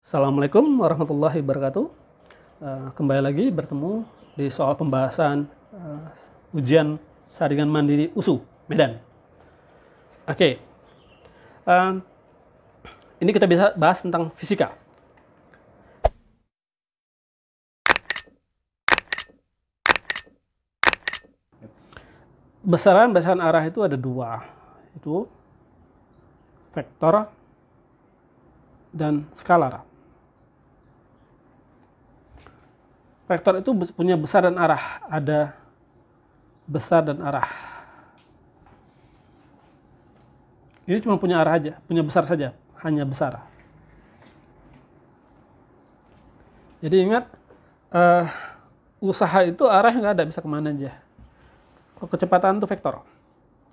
Assalamualaikum warahmatullahi wabarakatuh. Kembali lagi bertemu di soal pembahasan ujian saringan mandiri USU Medan. Oke, ini kita bisa bahas tentang fisika. Besaran arah itu ada dua, itu vektor dan skalar. Vektor itu punya besar dan arah, ada besar dan arah. Ini cuma punya arah aja, punya besar saja, hanya besar. Jadi ingat, usaha itu arah nggak ada, bisa kemana aja. Kalau kecepatan itu vektor.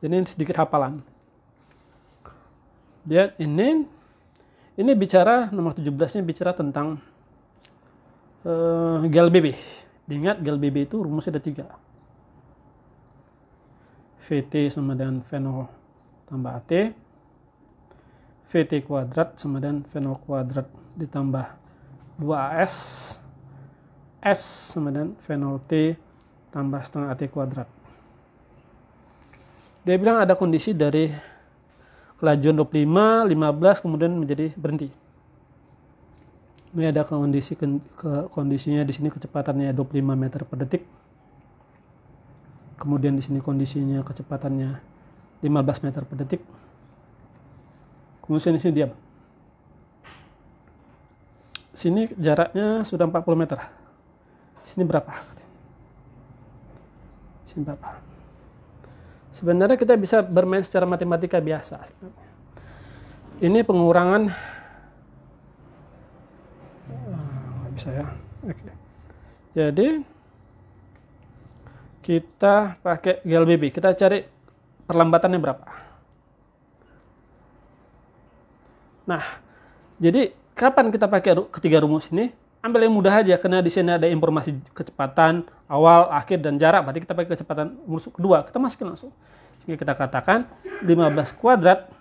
Jadi ini sedikit hafalan. Dia ini bicara nomor 17-nya bicara tentang GLBB. Diingat GLBB itu rumusnya ada 3. VT sama dengan V0 tambah AT. VT kuadrat sama dengan V0 kuadrat ditambah 2AS. S sama dengan V0T tambah setengah AT kuadrat. Dia bilang ada kondisi dari kelajuan 25, 15 kemudian menjadi berhenti. Ini ada kondisinya di sini kecepatannya 25 meter per detik. Kemudian di sini kondisinya kecepatannya 15 meter per detik. Kemudian di sini diam. Sini jaraknya sudah 40 meter. Sini berapa? Sini berapa? Sebenarnya kita bisa bermain secara matematika biasa. Ini pengurangan bisa ya. Oke. Jadi kita pakai GLBB, kita cari perlambatannya berapa. Nah, jadi kapan kita pakai ketiga rumus ini? Ambil yang mudah aja, karena di sini ada informasi kecepatan awal, akhir, dan jarak. Berarti kita pakai kecepatan rumus kedua. Kita masukin langsung. Sehingga kita katakan 15 kuadrat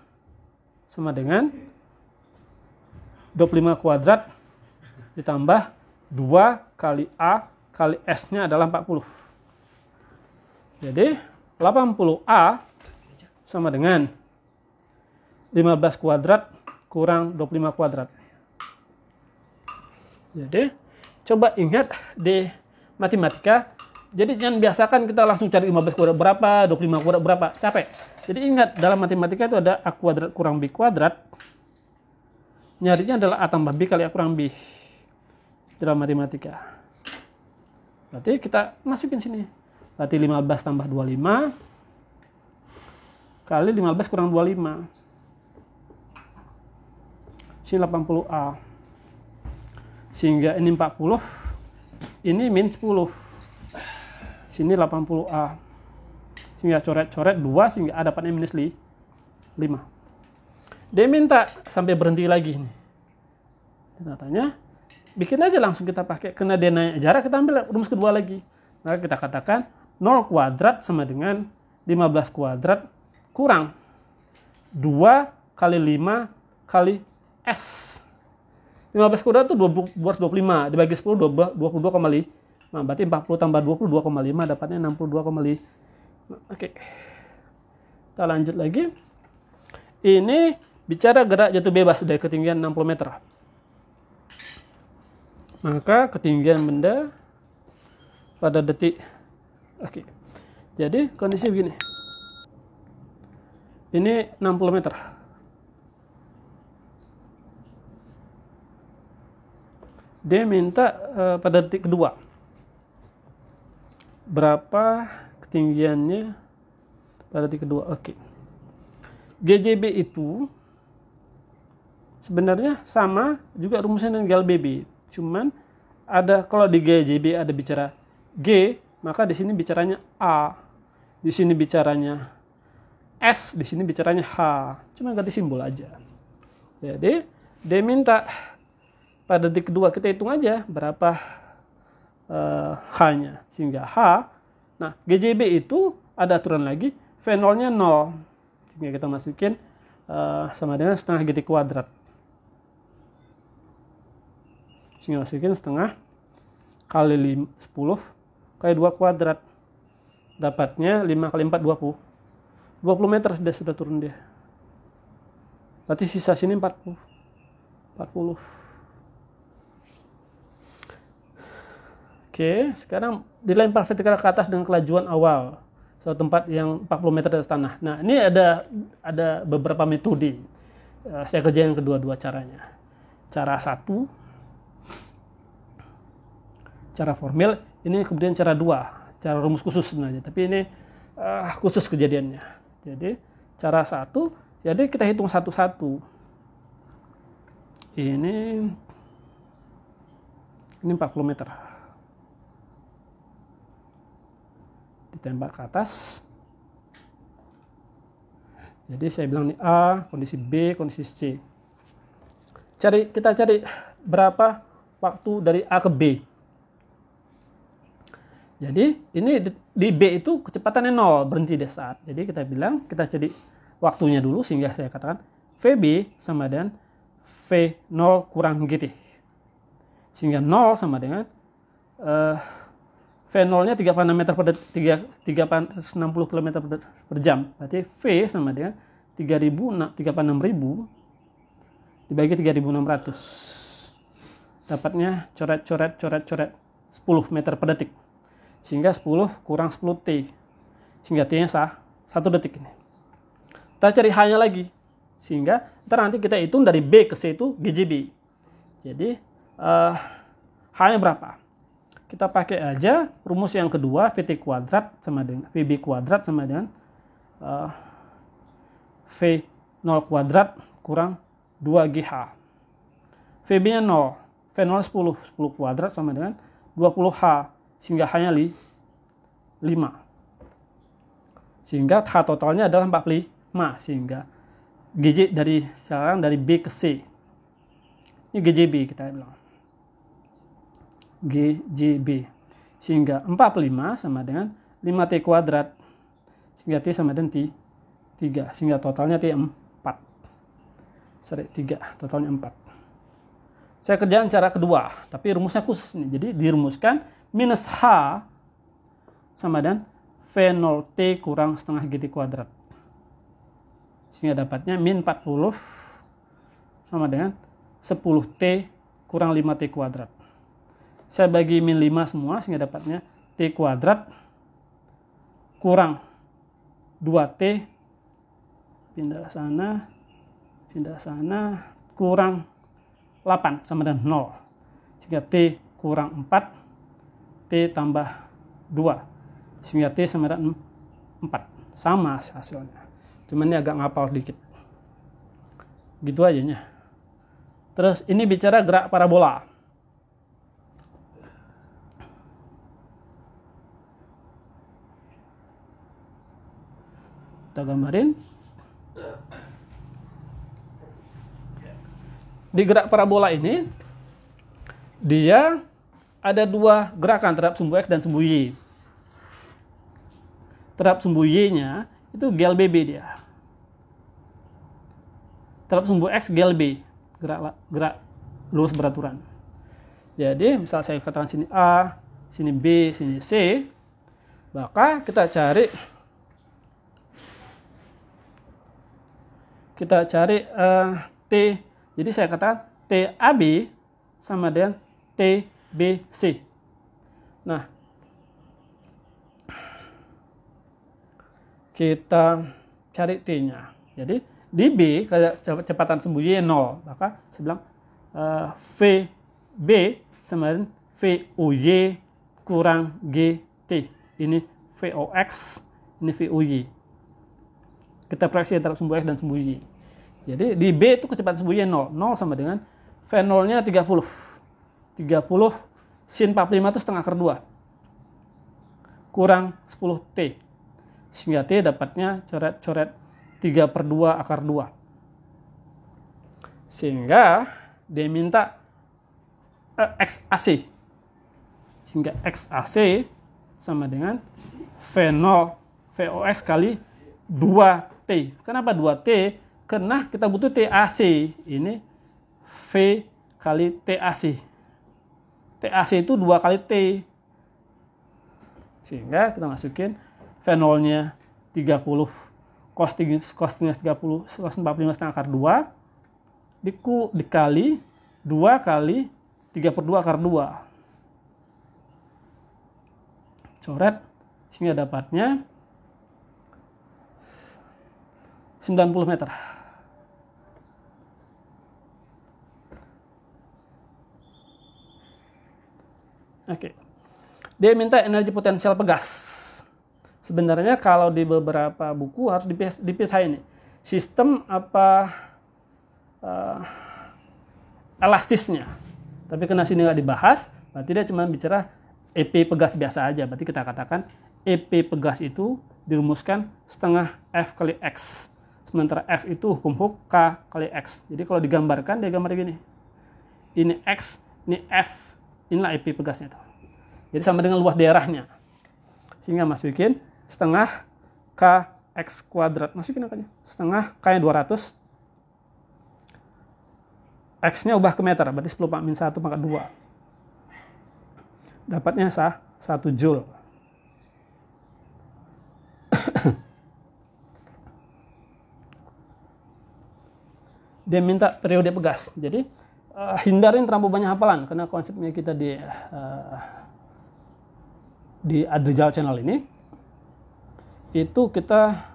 sama dengan 25 kuadrat ditambah 2 kali A kali S-nya adalah 40. Jadi 80A sama dengan 15 kuadrat kurang 25 kuadrat. Jadi coba ingat di matematika, jadi jangan biasakan kita langsung cari 15 kuadrat berapa, 25 kuadrat berapa, capek. Jadi ingat dalam matematika itu ada A kuadrat kurang B kuadrat. Nyarinya adalah A tambah B kali A kurang B dalam matematika. Berarti kita masukin sini. Berarti 15 tambah 25 kali 15 kurang 25. Sini 80A. Sehingga ini 40, ini min 10. Sini 80A. Sehingga coret-coret 2 sehingga A dapatnya minus 5. Dia minta sampai berhenti lagi nih. Katanya, bikin aja langsung kita pakai. Karena dia nanya jarak, kita ambil rumus kedua lagi. Maka kita katakan 0 kuadrat sama dengan 15 kuadrat kurang 2 kali 5 kali S. 15 kuadrat itu 225, dibagi 10 22,5. Nah, berarti 40 tambah 22,5 dapatnya 62,5. Oke. Kita lanjut lagi. Ini bicara gerak jatuh bebas dari ketinggian 60 meter. Maka ketinggian benda pada detik. Oke. Jadi kondisi begini. Ini 60 meter. Dia minta pada detik kedua. Berapa ketinggiannya pada detik kedua. Oke. GJB itu sebenarnya sama juga rumusnya dengan GLBB. Cuman ada kalau di GJB ada bicara G, maka di sini bicaranya A. Di sini bicaranya S, di sini bicaranya H. Cuma ganti simbol aja. Jadi dia minta pada detik kedua, kita hitung aja berapa H-nya. Sehingga H, nah GJB itu ada aturan lagi, V0-nya 0. Sehingga kita masukin sama dengan setengah GT kuadrat. Sehingga masukin setengah kali 10 kali 2 kuadrat. Dapatnya 5 kali 4, 20. 20 meter sudah turun dia. Berarti sisa sini 40. Oke, sekarang dilempar vertikal ke atas dengan kelajuan awal. Suatu tempat yang 40 meter di atas tanah. Nah, ini ada beberapa metode. Saya kerjain kedua-dua caranya. Cara 1, cara formil, ini kemudian cara 2, cara rumus khusus sebenarnya. Tapi ini khusus kejadiannya. Jadi, cara 1, jadi kita hitung satu-satu. Ini 40 meter. Ditembak ke atas. Jadi saya bilang ini A, kondisi B, kondisi C. Kita cari berapa waktu dari A ke B. Jadi ini di B itu kecepatannya 0, berhenti di saat. Jadi kita bilang, kita cari waktunya dulu, sehingga saya katakan VB sama dengan V0 kurang GT. Sehingga 0 sama dengan V0-nya 360 meter per 360 km per jam. Berarti V sama dengan 36.000 dibagi 3.600. Dapatnya coret 10 meter per detik. Sehingga 10 kurang 10 T. Sehingga T-nya 1 detik ini. Kita cari H-nya lagi. Sehingga nanti kita hitung dari B ke C itu GJB. Jadi H-nya berapa? Kita pakai aja rumus yang kedua, VT kuadrat sama dengan VB kuadrat sama dengan V0 kuadrat kurang 2GH. VB-nya 0, V0 10 kuadrat sama dengan 20H, sehingga H-nya 5. Sehingga H totalnya adalah 45, sehingga GJ sekarang dari B ke C. Ini GJB kita bilang. GJB. Sehingga 45 sama dengan 5T kuadrat. Sehingga T sama dengan 3. Sehingga totalnya T 4. 3, totalnya 4. Saya kerjakan cara kedua, tapi rumusnya khusus nih. Jadi dirumuskan minus H sama dengan V0T kurang setengah GT kuadrat. Sehingga dapatnya min 40 sama dengan 10T kurang 5T kuadrat. Saya bagi min 5 semua, sehingga dapatnya T kuadrat kurang 2T, pindah sana, kurang 8 sama dengan 0. Sehingga T kurang 4, T tambah 2. Sehingga T sama dengan 4. Sama hasilnya. Cuman ini agak ngapal dikit. Gitu aja nya. Terus ini bicara gerak parabola. Kita gambarin. Di gerak parabola ini, dia ada 2 gerakan terhadap sumbu X dan sumbu Y. Terhadap sumbu Y-nya itu GLBB dia. Terhadap sumbu X GLB, gerak lurus beraturan. Jadi misal saya katakan sini A, sini B, sini C, maka kita cari T. Jadi saya katakan TAB sama dengan TBC. Nah, kita cari T-nya. Jadi di B kecepatan sembunyi 0, maka saya bilang VB sama dengan VUY kurang GT. Ini VOX, ini VUY. Kita proyeksi antara sumbu X dan sumbu Y. Jadi di B itu kecepatan sembunyi 0. 0 sama dengan V0-nya 30. 30 sin 45 itu setengah akar 2. Kurang 10T. Sehingga T dapatnya coret 3/2 akar 2. Sehingga dia minta XAC. Sehingga XAC sama dengan V0 VOX kali 2T. Kenapa 2T? Karena kita butuh TAC. Ini V kali TAC. TAC itu 2 kali T. Sehingga kita masukin V0-nya 30, cos-nya 30, cos 45 akar 2, dikali 2 kali 3/2 akar 2. Coret, sehingga dapatnya 90 meter. Oke. Dia minta energi potensial pegas. Sebenarnya kalau di beberapa buku harus dipisah ini. Sistem apa elastisnya. Tapi karena sini nggak dibahas, berarti dia cuma bicara EP pegas biasa aja. Berarti kita katakan EP pegas itu dirumuskan setengah F kali X. Sementara F itu hukum K kali X. Jadi kalau digambarkan, dia gambar begini. Ini X, ini F. Inilah EP pegasnya tuh. Jadi sama dengan luas daerahnya. Sehingga masukin setengah KX kuadrat. Masukin angkanya. Setengah K-nya 200. X-nya ubah ke meter. Berarti 10⁻⁻1 pangkat 2. Dapatnya 1 Joule. Dia minta periode pegas. Jadi hindarin terlalu banyak hafalan. Karena konsepnya kita di Adrijal Channel ini, itu kita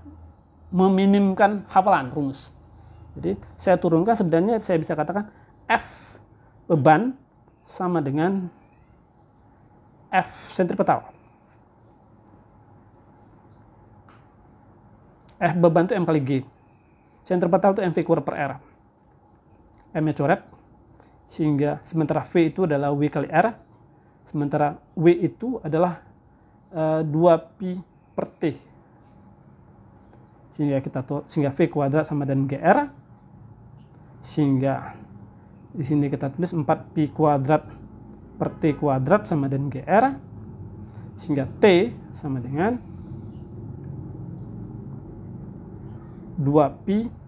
meminimkan hafalan rumus. Jadi saya turunkan, sebenarnya saya bisa katakan F beban sama dengan F sentripetal. F beban itu M kali G. Sentripetal itu MV kurang per R. M-nya coret, sehingga sementara V itu adalah W kali R, sementara W itu adalah 2pi per T. Sehingga V kuadrat sama dengan GR, sehingga di sini kita tulis 4pi kuadrat per T kuadrat sama dengan GR, sehingga T sama dengan 2pi,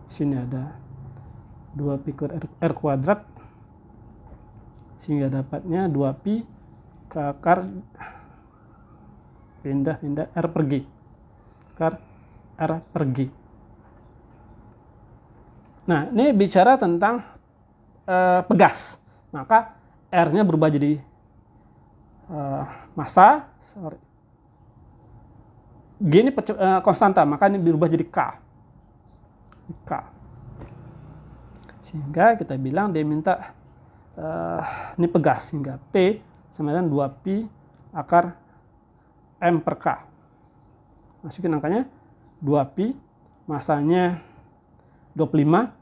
sini ada 2pi R kuadrat, sehingga dapatnya 2pi ke akar pindah R per G, akar R per G. Nah, ini bicara tentang pegas, maka R-nya berubah jadi massa, G ini konstanta, maka ini berubah jadi K. Sehingga kita bilang dia minta ini pegas, sehingga T sama dengan 2pi akar M per K. Masukin angkanya 2pi, masanya 25,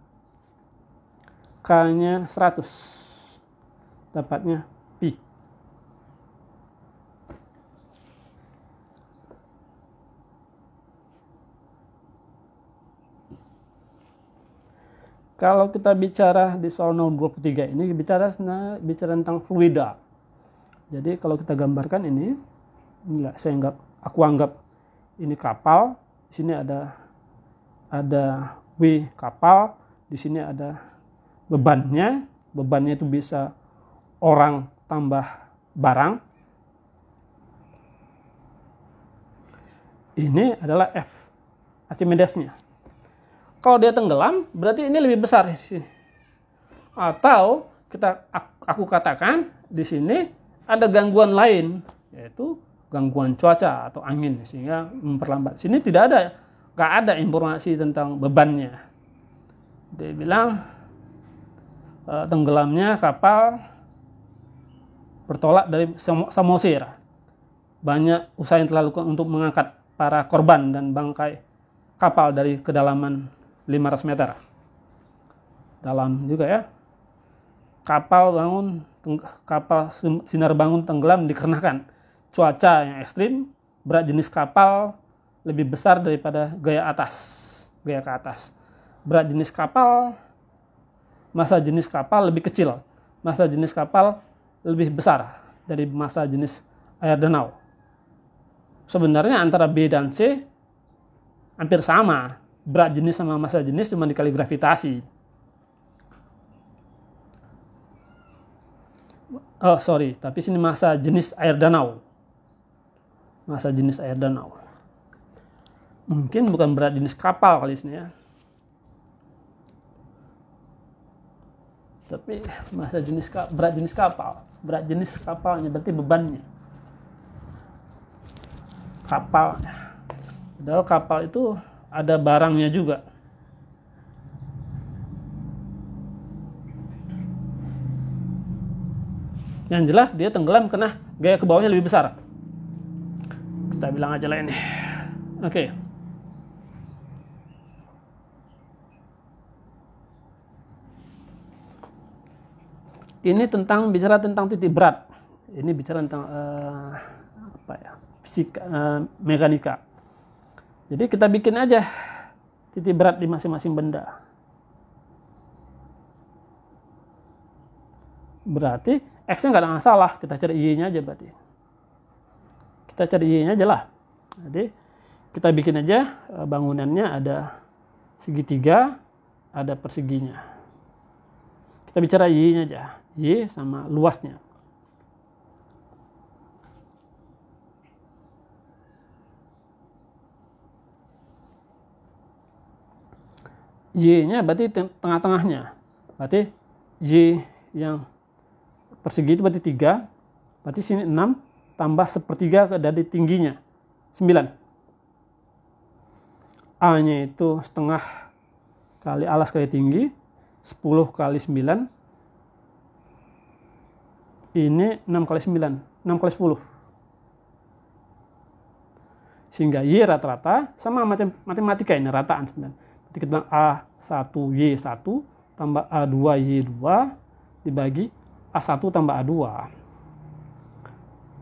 K-nya 100, dapatnya pi. Kalau kita bicara di soal nomor 23 ini bicara tentang fluida. Jadi kalau kita gambarkan ini, aku anggap ini kapal. Di sini ada W kapal, di sini ada bebannya. Bebannya itu bisa orang tambah barang. Ini adalah F, Archimedesnya. Kalau dia tenggelam, berarti ini lebih besar. Atau aku katakan di sini ada gangguan lain, yaitu gangguan cuaca atau angin, sehingga memperlambat. Sini nggak ada informasi tentang bebannya. Dia bilang tenggelamnya kapal bertolak dari Samosir. Banyak usaha yang telah dilakukan untuk mengangkat para korban dan bangkai kapal dari kedalaman 500 meter. Dalam juga ya. Kapal sinar bangun tenggelam dikarenakan cuaca yang ekstrim, berat jenis kapal lebih besar daripada gaya ke atas. Berat jenis kapal, massa jenis kapal lebih kecil. Massa jenis kapal lebih besar dari massa jenis air danau. Sebenarnya antara B dan C hampir sama. Berat jenis sama massa jenis cuma dikali gravitasi. Oh sorry, tapi sini massa jenis air danau. Massa jenis air danau. Mungkin bukan berat jenis kapal kali sini ya. Tapi massa jenis berat jenis kapal. Berat jenis kapalnya berarti bebannya. Kapalnya. Padahal kapal itu ada barangnya juga. Yang jelas dia tenggelam karena gaya ke bawahnya lebih besar. Kita bilang aja lah ini. Oke. Ini bicara tentang titik berat. Ini bicara tentang fisika, mekanika. Jadi kita bikin aja titik berat di masing-masing benda. Berarti X-nya nggak ada masalah, kita cari Y-nya aja berarti. Kita cari Y-nya aja lah. Jadi kita bikin aja bangunannya ada segitiga, ada perseginya. Kita bicara Y-nya aja. Y sama luasnya. Y-nya berarti tengah-tengahnya. Berarti Y yang persegi itu berarti 3. Berarti sini 6 tambah sepertiga dari tingginya. 9. A-nya itu setengah kali alas kali tinggi. 10 kali 9. Ini 6 kali 9. 6 kali 10. Sehingga Y rata-rata sama macam matematika ini rataan sebenarnya. Jadi kita bilang A1Y1 tambah A2Y2 dibagi A1 tambah A2.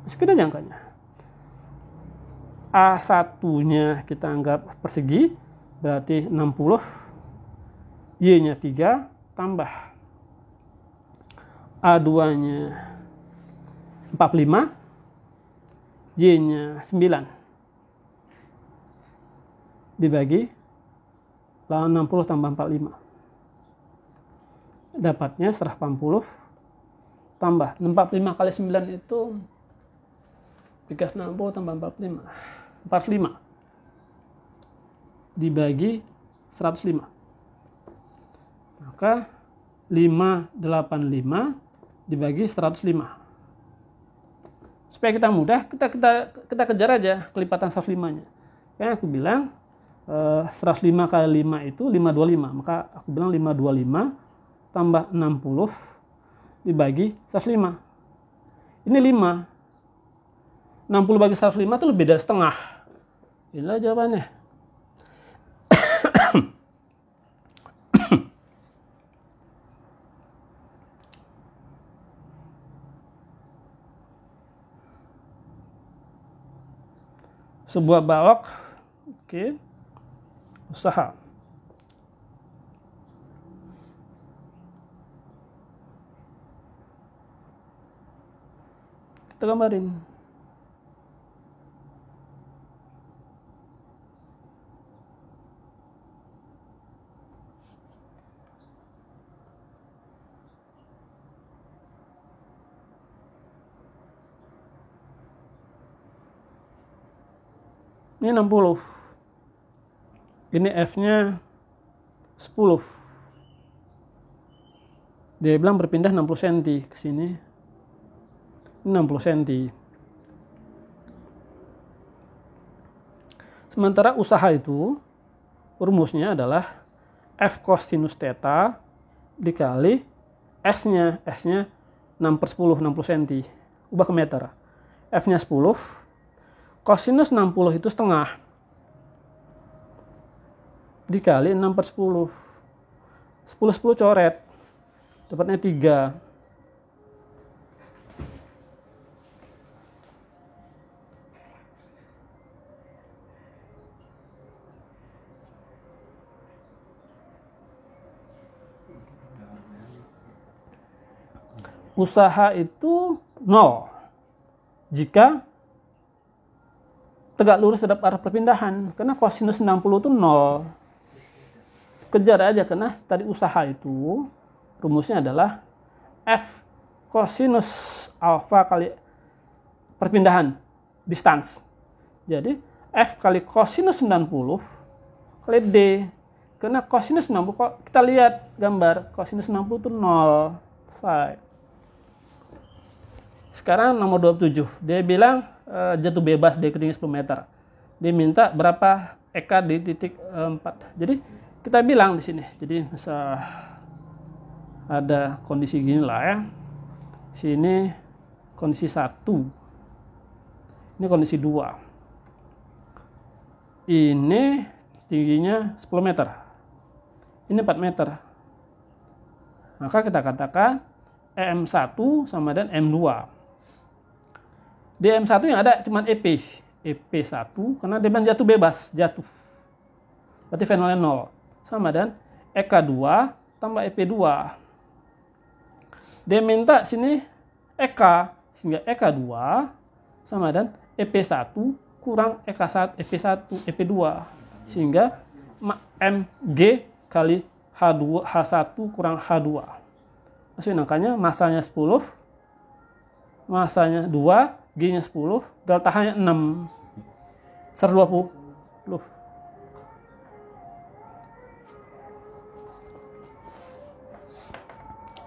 Sekitar jangkanya. A1-nya kita anggap persegi, berarti 60. Y-nya 3 tambah A2-nya 45. Y-nya 9. Dibagi 60 tambah 45. Dapatnya 180 tambah 45 kali 9 itu 360 tambah 45. 45 dibagi 105. Maka 585 dibagi 105. Supaya kita mudah, kita kejar aja kelipatan 105-nya. Kayak aku bilang 105 kali 5 itu 525. Maka aku bilang 525 tambah 60 dibagi 105. Ini 5. 60 bagi 105 itu lebih dari setengah. Inilah jawabannya. Sebuah balok, oke, usaha. Kita gambarin. Ini 60. Ini F-nya 10. Dia bilang berpindah 60 cm ke sini. Ini 60 cm. Sementara usaha itu rumusnya adalah F cos sinus theta dikali S-nya 6/10, 60 cm. Ubah ke meter. F-nya 10. Kosinus 60 itu setengah dikali 6/10. 10 coret. Dapatnya 3. Usaha itu 0 jika tegak lurus terhadap arah perpindahan, karena kosinus 60 itu 0. Kejar aja, karena tadi usaha itu rumusnya adalah F kosinus alfa kali perpindahan distance. Jadi F kali kosinus 90 kali D. Karena kosinus 90, kok kita lihat gambar kosinus 90 itu 0. Selesai. Sekarang nomor 27. Dia bilang jatuh bebas dari ketinggian 10 meter. Dia minta berapa EK di titik 4. Jadi kita bilang di sini. Jadi bisa ada kondisi gini lah ya. Sini kondisi 1. Ini kondisi 2. Ini tingginya 10 meter. Ini 4 meter. Maka kita katakan EM1 sama dengan M2. Di M1 yang ada cuma EP. EP1 karena dia jatuh bebas, jatuh. Berarti V0-nya 0. Sama dengan EK2 tambah EP2. Dia minta sini EK, sehingga EK2 sama dengan EP1 kurang EK1, EP1, EP2. Sehingga MG kali H2, H1 kurang H2. Maksudnya angkanya masanya 10, masanya 2, G-nya 10, delta H-nya 6. 120.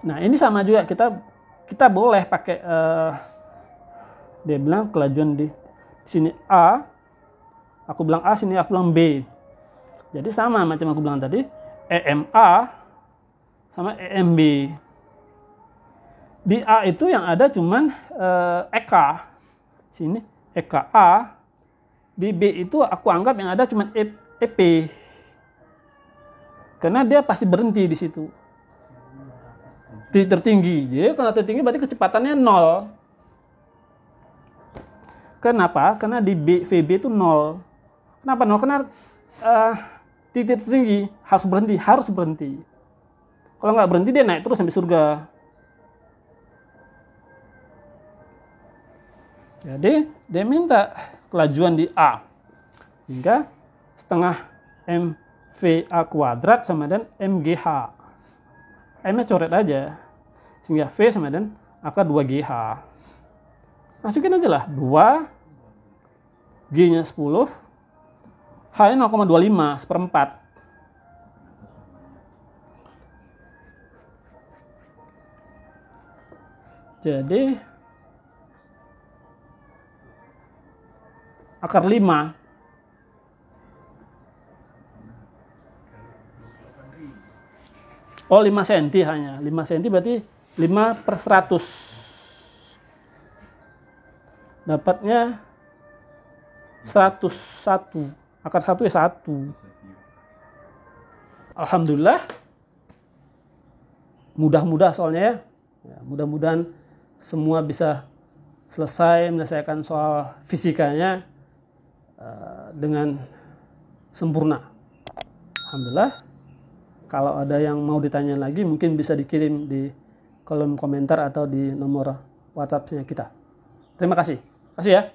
Nah, ini sama juga kita boleh pakai dia bilang kelajuan di sini A, aku bilang A, sini aku bilang B. Jadi sama macam aku bilang tadi, EMA sama EMB. Di A itu yang ada cuman EK. Sini EKA. Di B itu aku anggap yang ada cuman EP. Karena dia pasti berhenti di situ. Di tertinggi. Jadi kalau tertinggi berarti kecepatannya 0. Kenapa? Karena di VB itu 0. Kenapa 0? Karena titik tertinggi harus berhenti. Kalau nggak berhenti dia naik terus sampai surga. Jadi dia minta kelajuan di A. Sehingga setengah MVA kuadrat sama dengan MGH. M-nya coret aja. Sehingga V sama dengan angka 2GH. Masukin aja lah. 2, G-nya 10, H-nya 0,25, seperempat. Jadi akar 5. Oh, 5 cm hanya. 5 cm berarti 5/100. Dapatnya 101. Akar 1 ya 1. Alhamdulillah. Mudah-mudah soalnya ya. Mudah-mudahan semua bisa selesai menyelesaikan soal fisikanya dengan sempurna. Alhamdulillah. Kalau ada yang mau ditanya lagi mungkin bisa dikirim di kolom komentar atau di nomor WhatsApp-nya kita. Terima kasih. Kasih ya.